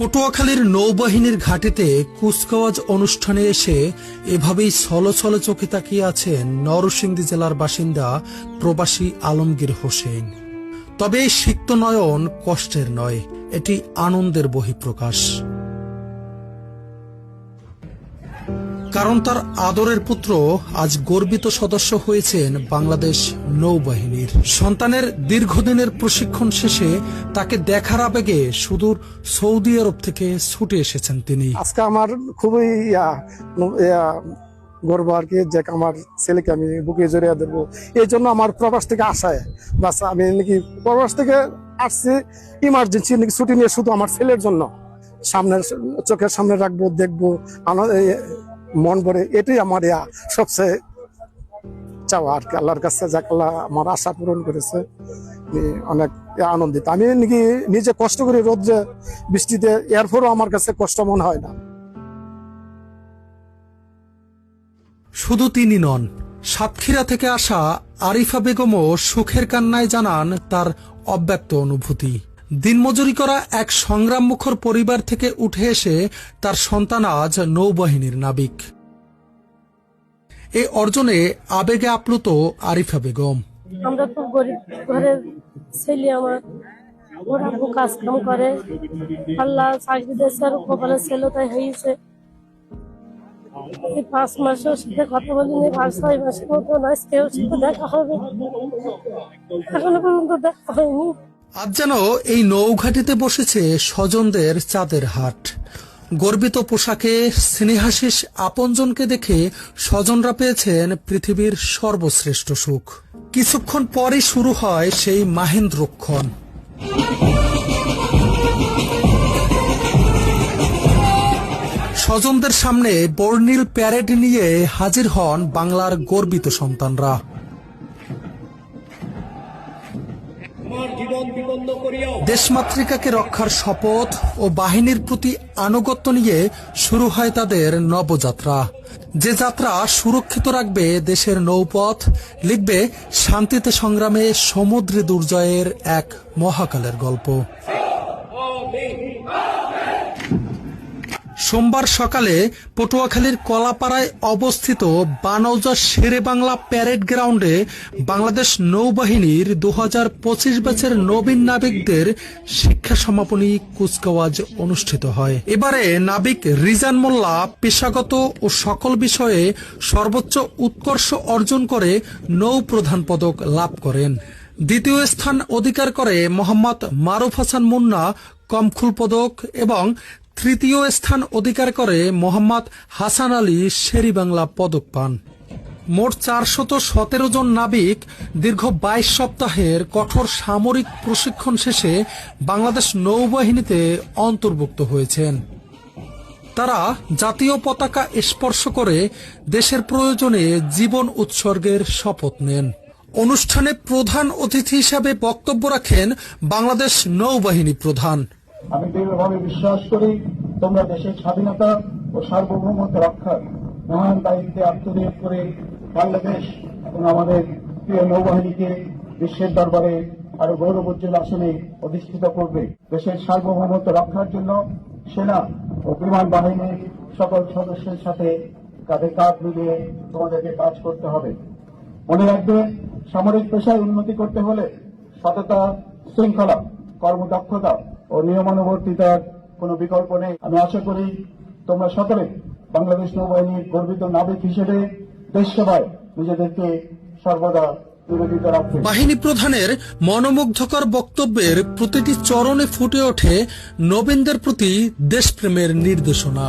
পটুয়াখালীর নৌবাহিনীর ঘাটিতে কুচকাওয়াজ অনুষ্ঠানে এসে এভাবেই ছলছল চোখে তাকিয়ে আছেন নরসিংদী জেলার বাসিন্দা প্রবাসী আলমগীর হোসেন। তবে এই সিক্ত নয়ন কষ্টের নয়, এটি আনন্দের বহিঃপ্রকাশ। কারণ তার আদরের পুত্র আজ গর্বিত সদস্য হয়েছেন বাংলাদেশ নৌবাহিনীর। সন্তানের দীর্ঘদিনের প্রশিক্ষণ শেষে তাকে দেখার আবেগে সুদূর সৌদি আরব থেকে ছুটে এসেছেন তিনি। আজকে আমার খুবই গর্ব আর কি, যে আমার ছেলেকে আমি বুকে জড়িয়ে ধরবো। এই জন্য আমার প্রবাস থেকে আসায় বাস আমি নাকি প্রবাস থেকে আসছি ইমার্জেন্সি নাকি ছুটি নিয়ে শুধু আমার ছেলের জন্য সামনের চোখের সামনে রাখবো, দেখবো, মন ভরে। এটাই আমার সবচেয়ে চাওয়া আর কি আল্লাহর কাছে, যাক আল্লাহ আমার আশা পূরণ করেছে। অনেক আনন্দিত আমি নাকি নিজে কষ্ট করি রোদ্রে বৃষ্টিতে, এরপরও আমার কাছে কষ্ট মনে হয় না। শুধু তিনি নন, সাতক্ষীরা থেকে আসা আরিফা বেগমও সুখের কান্নায় জানান তার অব্যক্ত অনুভূতি। দিনমজুরি করা এক সংগ্রামমুখর পরিবার থেকে উঠে এসে তার সন্তান আজ নৌবাহিনীর নাবিক। এই অর্জনে আবেগে আপ্লুত আরিফা বেগম। আমরা খুব গরিব ঘরের ছেলে, আমার ওরা কাজ কাম করে, আল্লাহ চাকরি দিয়েছে, আর কপালে ছেলে তাই হয়েছে। এই 5 মাসের সাথে কথা বলিনি, 5-6 মাসের মতো আজকেও সাথে দেখা হবে, এখনো পর্যন্ত দেখা হয়নি। আজ যেন এই নৌঘাটিতে বসেছে স্বজনদের চাঁদের হাট। গর্বিত পোশাকে স্নেহাশিস আপনজনকে দেখে স্বজনরা পেয়েছেন পৃথিবীর সর্বশ্রেষ্ঠ সুখ। কিছুক্ষণ পরই শুরু হয় সেই মাহেন্দ্রক্ষণ। স্বজনদের সামনে বর্ণিল প্যারেড নিয়ে হাজির হন বাংলার গর্বিত সন্তানরা। দেশমাতৃকাকে রক্ষার শপথ ও বাহিনীর প্রতি আনুগত্য নিয়ে শুরু হয় তাদের নবযাত্রা। যে যাত্রা সুরক্ষিত রাখবে দেশের নৌপথ, লিখবে শান্তিতে সংগ্রামে সমুদ্রে দুর্জয়ের এক মহাকালের গল্প। সোমবার সকালে পটুয়াখালীর কলাপাড়ায় অবস্থিত বানৌজা শেরে বাংলা প্যারেড গ্রাউন্ডে বাংলাদেশ নৌবাহিনীর 2025 ব্যাচের নবীন নাবিকদের শিক্ষা সমাপনী কুচকাওয়াজ অনুষ্ঠিত হয়। এবারে নাবিক রিজান মোল্লা পেশাগত ও সকল বিষয়ে সর্বোচ্চ উৎকর্ষ অর্জন করে নৌ প্রধান পদক লাভ করেন। দ্বিতীয় স্থান অধিকার করে মোহাম্মদ মারুফ হাসান মুন্না কমখুল পদক এবং তৃতীয় স্থান অধিকার করে মোহাম্মদ হাসান আলী শেরি বাংলা পদক পান। মোট 417 জন নাবিক দীর্ঘ 22 সপ্তাহের কঠোর সামরিক প্রশিক্ষণ শেষে বাংলাদেশ নৌবাহিনীতে অন্তর্ভুক্ত হয়েছেন। তারা জাতীয় পতাকা স্পর্শ করে দেশের প্রয়োজনে জীবন উৎসর্গের শপথ নেন। অনুষ্ঠানে প্রধান অতিথি হিসাবে বক্তব্য রাখেন বাংলাদেশ নৌবাহিনী প্রধান। আমি দৃঢ়ভাবে বিশ্বাস করি তোমরা দেশের স্বাধীনতা ও সার্বভৌমত্ব রক্ষার মহান দায়িত্বে আত্মনিয়োগ করে বাংলাদেশ এবং আমাদের প্রিয় নৌবাহিনীকে বিশ্বের দরবারে আরো গৌরবোজ্জ্বল আসনে অধিষ্ঠিত করবে। দেশের সার্বভৌমত্ব রক্ষার জন্য সেনা ও বিমান বাহিনীর সকল সদস্যের সাথে কাঁধে কাঁধ মিলিয়ে তোমাদেরকে কাজ করতে হবে। মনে রাখবে, সামরিক পেশায় উন্নতি করতে হলে সততা, শৃঙ্খলা, কর্মদক্ষতা ও নিয়মানুবর্তিতার কোনো বিকল্প নেই। আমি আশা করি তোমরা সকলে বাংলাদেশ নৌবাহিনীর গর্বিত নাবিক হিসেবে দেশ সেবায় নিজেদেরকে সর্বদা নিবেদিত রাখবে। বাহিনী প্রধানের মনোমুগ্ধকর বক্তব্যের প্রতিটি চরণে ফুটে ওঠে নবীনদের প্রতি দেশপ্রেমের নির্দেশনা।